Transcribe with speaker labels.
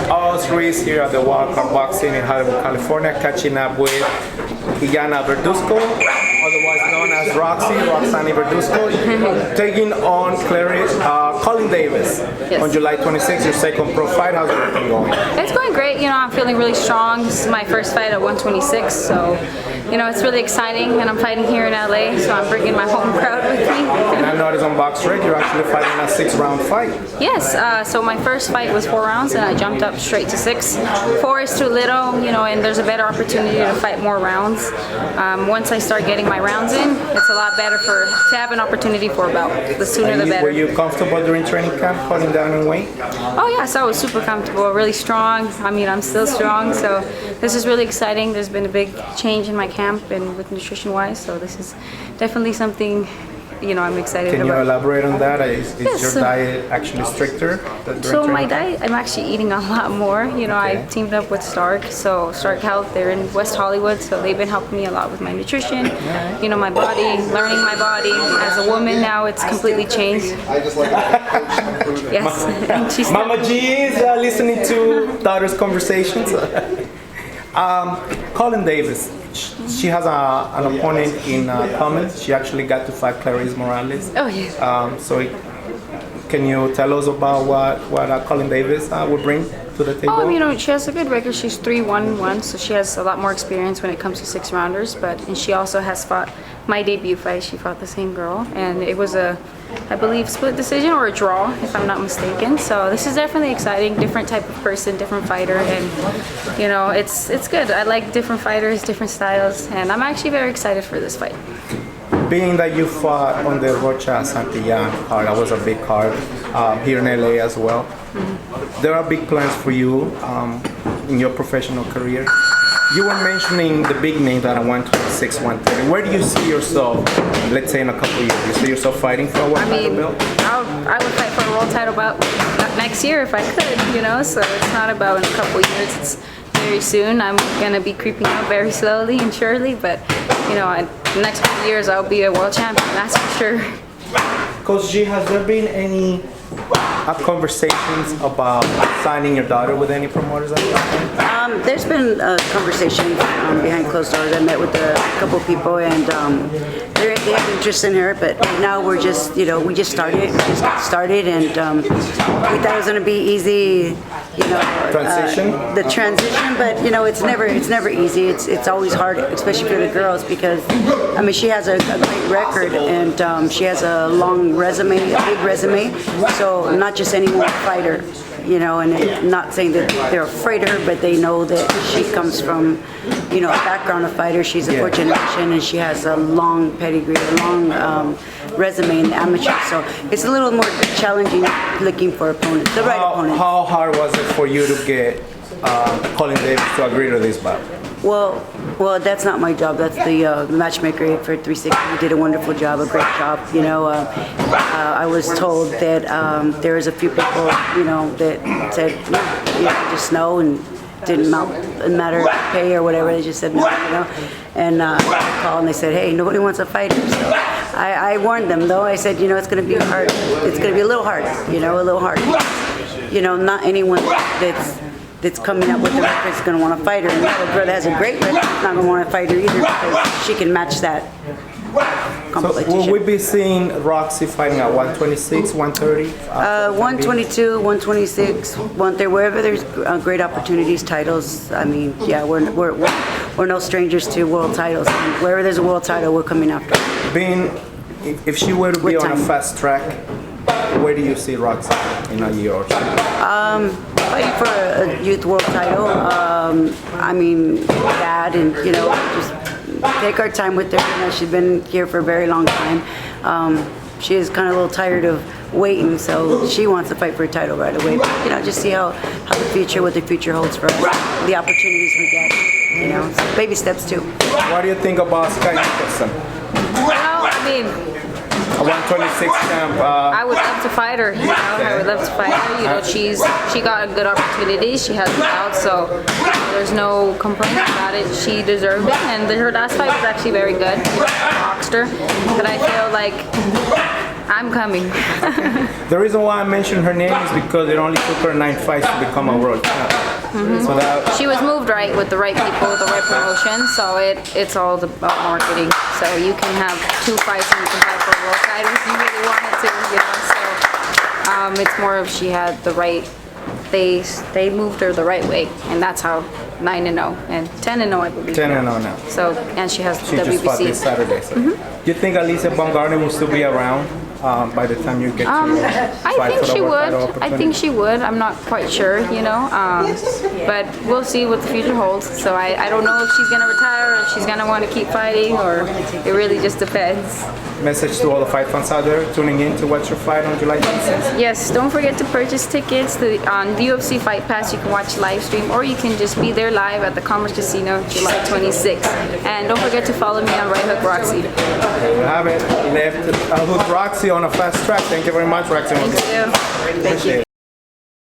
Speaker 1: us Reese here at the Wild Card Boxing in Hollywood, California, catching up with Roxy Verduzco, otherwise known as Roxy Verduzco, taking on Colleen Davis on July 26th, your second pro fight. How's everything going?
Speaker 2: It's going great. You know, I'm feeling really strong. This is my first fight at 126, so you know, it's really exciting, and I'm fighting here in LA, so I'm bringing my home crowd with me.
Speaker 1: And I noticed on BoxRec you're actually fighting a 6-round fight.
Speaker 2: Yes, so my first fight was 4 rounds, and I jumped up straight to 6. 4 is too little, you know, and there's a better opportunity to fight more rounds. Once I start getting my rounds in, it's a lot better to have an opportunity for a bout. The sooner the better.
Speaker 1: Were you comfortable during training camp, cutting down in weight?
Speaker 2: Oh yes, I was super comfortable, really strong. I mean, I'm still strong, so this is really exciting. There's been a big change in my camp and with nutrition-wise, so this is definitely something, you know, I'm excited about.
Speaker 1: Can you elaborate on that? Is your diet actually stricter?
Speaker 2: So my diet, I'm actually eating a lot more. You know, I teamed up with Stark, so Stark Health, they're in West Hollywood, so they've been helping me a lot with my nutrition, you know, my body, learning my body. As a woman now, it's completely changed. Yes.
Speaker 1: Mama G is listening to daughter's conversations. Colleen Davis, she has an opponent in Cummins. She actually got to fight Clarice Morales.
Speaker 2: Oh, yes.
Speaker 1: So can you tell us about what Colleen Davis would bring to the table?
Speaker 2: Oh, you know, she has a good record. She's 3-1-1, so she has a lot more experience when it comes to 6-rounders. And she also has fought my debut fight. She fought the same girl, and it was a, I believe, split decision or a draw, if I'm not mistaken. So this is definitely exciting. Different type of person, different fighter, and you know, it's good. I like different fighters, different styles, and I'm actually very excited for this fight.
Speaker 1: Being that you fought on the Rocha Santillán card, that was a big card here in LA as well. There are big plans for you in your professional career. You were mentioning the big name that I 126, 130. Where do you see yourself, let's say in a couple of years? You see yourself fighting for a world title belt?
Speaker 2: I would fight for a world title belt next year if I could, you know, so it's not about in a couple of years. It's very soon. I'm going to be creeping up very slowly and surely, but, you know, in the next couple of years I'll be a world champion, that's for sure.
Speaker 1: Coach G, has there been any conversations about signing your daughter with any promoters?
Speaker 3: There's been a conversation behind closed doors. I met with a couple people, and they have interest in her. But right now we're just, you know, we just got started, and we thought it was going to be easy, you know, the transition. But you know, it's never easy. It's always hard, especially for the girls, because I mean, she has a great record, and she has a long resume, a big resume. So not just any one fighter, you know, and not saying that they're afraid of her, but they know that she comes from, you know, a background of fighter. She's a fourth generation, and she has a long pedigree, a long resume in the amateur. So it's a little more challenging looking for opponents, the right opponent.
Speaker 1: How hard was it for you to get Colleen Davis to agree to this bout?
Speaker 3: Well, that's not my job. That's the matchmaker for 360. He did a wonderful job, a great job. You know, I was told that there was a few people, you know, that said, you know, just no, and didn't matter pay or whatever. They just said no, you know. And I called and they said, hey, nobody wants a fighter. So I warned them though. I said, you know, it's going to be hard. It's going to be a little hard. You know, a little hard. You know, not anyone that's coming up with the record is going to want to fight her. And the girl that has a great record is not going to want to fight her either, because she can match that competition.
Speaker 1: So will we be seeing Roxy fighting at 126, 130?
Speaker 3: 122, 126, 130, wherever there's great opportunities, titles. I mean, yeah, we're no strangers to world titles. And wherever there's a world title, we're coming after.
Speaker 1: If she were to be on a fast track, where do you see Roxy in a year or two?
Speaker 3: Fighting for a youth world title. I mean, that, and you know, just take our time with her. You know, she's been here for a very long time. She is kind of a little tired of waiting, so she wants to fight for a title right away. But, you know, just see what the future holds for us, the opportunities we get. You know, so baby steps too.
Speaker 1: What do you think about Sky Nicholson?
Speaker 2: Well, I mean,
Speaker 1: a 126 camp.
Speaker 2: I would love to fight her. You know, I would love to fight her. You know, she got a good opportunity. She has a belt, so there's no complaint about it. She deserved it, and her last fight was actually very good. Boxed her, but I feel like I'm coming.
Speaker 1: The reason why I mentioned her name is because it only took her 9 fights to become a world champ. So that
Speaker 2: She was moved right with the right people, with the right promotion, so it's all about marketing. So you can have 2 fights and you can fight for a world title if you really wanted to, you know. So it's more of she had the right. They moved her the right way, and that's how 9-0 and 10-0 I believe.
Speaker 1: 10-0 now.
Speaker 2: So and she has
Speaker 1: She just fought this
Speaker 2: WBC.
Speaker 1: Saturday. So. Do you think Alicia Baumgartner will still be around by the time you get to
Speaker 2: I
Speaker 1: fight
Speaker 2: think
Speaker 1: for the
Speaker 2: she
Speaker 1: world
Speaker 2: would.
Speaker 1: title
Speaker 2: I
Speaker 1: opportunity?
Speaker 2: think she would. I'm not quite sure, you know. But we'll see what the future holds. So I don't know if she's gonna retire or if she's gonna want to keep fighting, or it really just depends.
Speaker 1: Message to all the fight fans out there tuning in to watch your fight on July 26th.
Speaker 2: Yes, don't forget to purchase tickets on the UFC Fight Pass. You can watch live stream, or you can just be there live at the Commerce Casino July 26th. And don't forget to follow me on Right Hook Roxy.
Speaker 1: There you have it. Left Hook Roxy on a fast track. Thank you very much, Roxy.
Speaker 2: Thank you.
Speaker 1: Appreciate it.